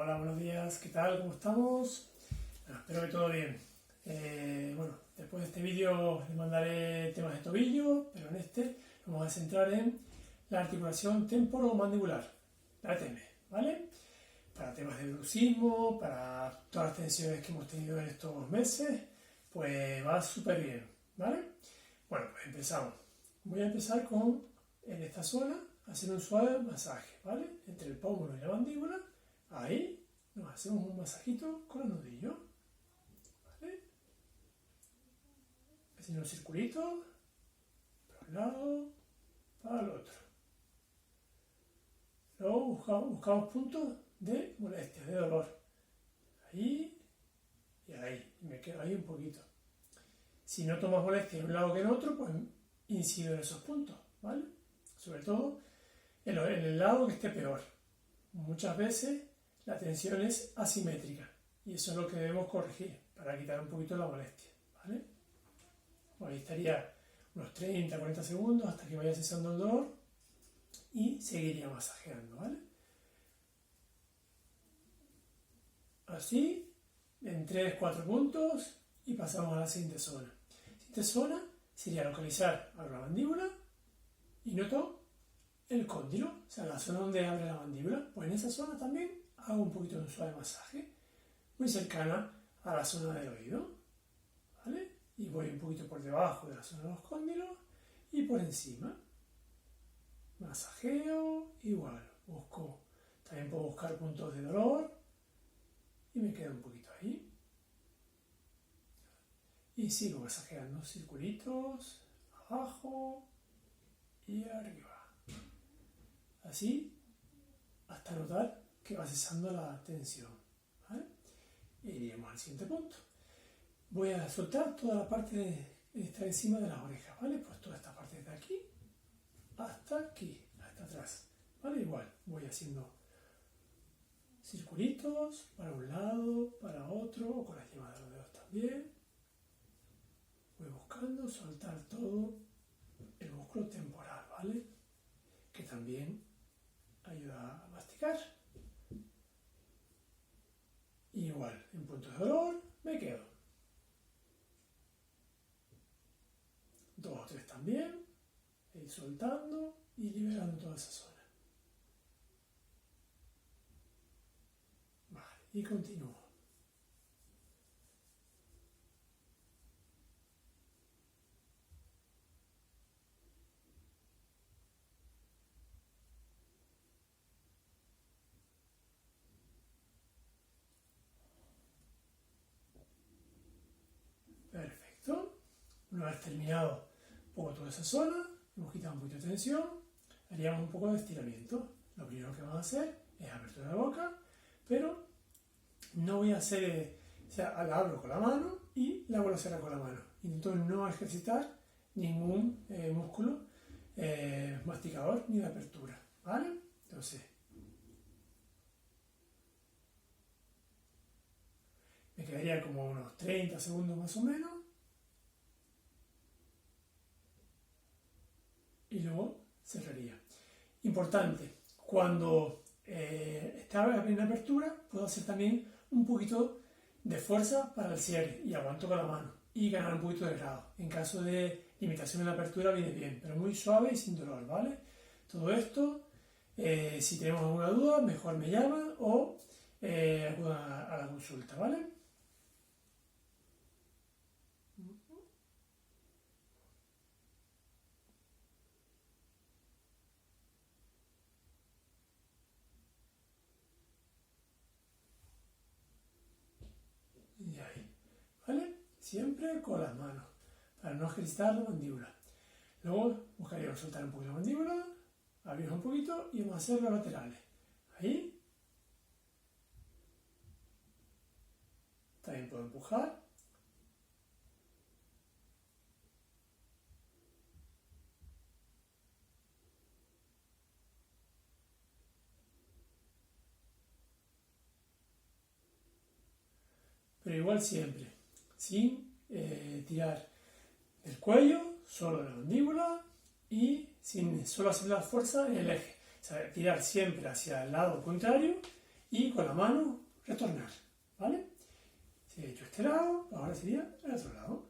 Hola, buenos días, ¿qué tal? ¿Cómo estamos? Espero que todo bien. Bueno, después de este vídeo les mandaré temas de tobillo, pero en este nos vamos a centrar en la articulación temporomandibular, la TM, ¿vale? Para temas de bruxismo, para todas las tensiones que hemos tenido en estos meses, pues va súper bien, ¿vale? Bueno, pues empezamos. Voy a empezar con, en esta zona, hacer un suave masaje, ¿vale? Entre el pómulo y la mandíbula. Ahí nos hacemos un masajito con el nudillo, ¿vale? Haciendo un circulito para un lado, para el otro. Luego buscamos puntos de molestia, de dolor. Ahí y ahí. Y me quedo ahí un poquito. Si noto más molestia en un lado que en otro, pues incido en esos puntos, ¿vale? Sobre todo en el lado que esté peor. Muchas veces la tensión es asimétrica y eso es lo que debemos corregir para quitar un poquito la molestia, ¿vale? Bueno, ahí estaría unos 30-40 segundos hasta que vaya cesando el dolor y seguiría masajeando, ¿vale? Así, en 3-4 puntos y pasamos a la siguiente zona. La siguiente zona sería localizar a la mandíbula y noto el cóndilo, o sea, la zona donde abre la mandíbula. Pues en esa zona también hago un poquito de un suave masaje, muy cercana a la zona del oído, ¿vale? Y voy un poquito por debajo de la zona de los cóndilos y por encima. Masajeo, igual, también puedo buscar puntos de dolor y me quedo un poquito ahí. Y sigo masajeando circulitos, abajo y arriba. Así, hasta notar que va cesando la tensión, ¿vale? Y iríamos al siguiente punto. Voy a soltar toda la parte que está encima de las orejas, ¿vale? Pues toda esta parte de aquí hasta aquí, hasta atrás, ¿vale? Igual, voy haciendo circulitos para un lado, para otro, o con las yemas de los dedos también. Voy buscando soltar todo el músculo temporal, ¿vale? Que también ayuda a masticar. Igual, en puntos de dolor me quedo. 2 o 3 también. E ir soltando y liberando toda esa zona. Vale, y continúo. Perfecto. Una vez terminado un poco toda esa zona, hemos quitado un poquito de tensión, haríamos un poco de estiramiento. Lo primero que vamos a hacer es apertura de la boca, pero no voy a hacer, o sea, la abro con la mano y la vuelvo a cerrar con la mano. Intento no ejercitar ningún músculo masticador ni de apertura, ¿vale? Entonces, me quedaría como unos 30 segundos más o menos. Y luego cerraría. Importante, cuando está en apertura, puedo hacer también un poquito de fuerza para el cierre y aguanto con la mano y ganar un poquito de grado. En caso de limitación en la apertura viene bien, pero muy suave y sin dolor, ¿vale? Todo esto, si tenemos alguna duda, mejor me llaman o acudan a la consulta, ¿vale? Y ahí, ¿vale? Siempre con las manos, para no ejercitar la mandíbula. Luego buscaríamos soltar un poquito la mandíbula, abrimos un poquito y vamos a hacer los laterales. Ahí. También puedo empujar. Pero igual siempre, sin tirar del cuello, solo de la mandíbula y sin solo hacer la fuerza en el eje. O sea, tirar siempre hacia el lado contrario y con la mano, retornar, ¿vale? Si he hecho este lado, pues ahora sería el otro lado.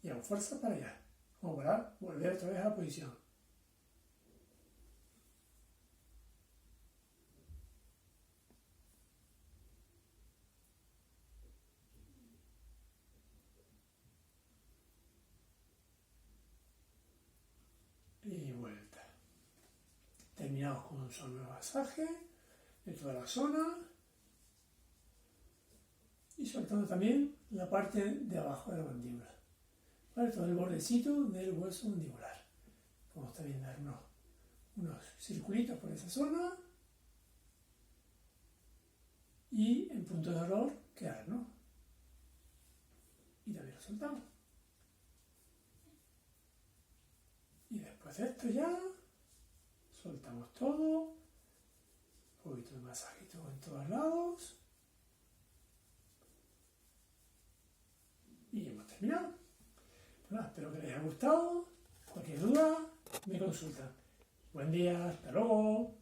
Y hago fuerza para allá, como para volver otra vez a la posición. Y vuelta. Terminamos con un solo masaje de toda la zona. Y soltando también la parte de abajo de la mandíbula. ¿Vale? Todo el bordecito del hueso mandibular. Vamos también a dar unos circulitos por esa zona. Y en punto de dolor quedarnos. Y también lo soltamos. Y después de esto ya soltamos todo. Un poquito de masajito en todos lados. Y hemos terminado. Bueno, espero que les haya gustado. Cualquier duda, me consultan. Buen día, hasta luego.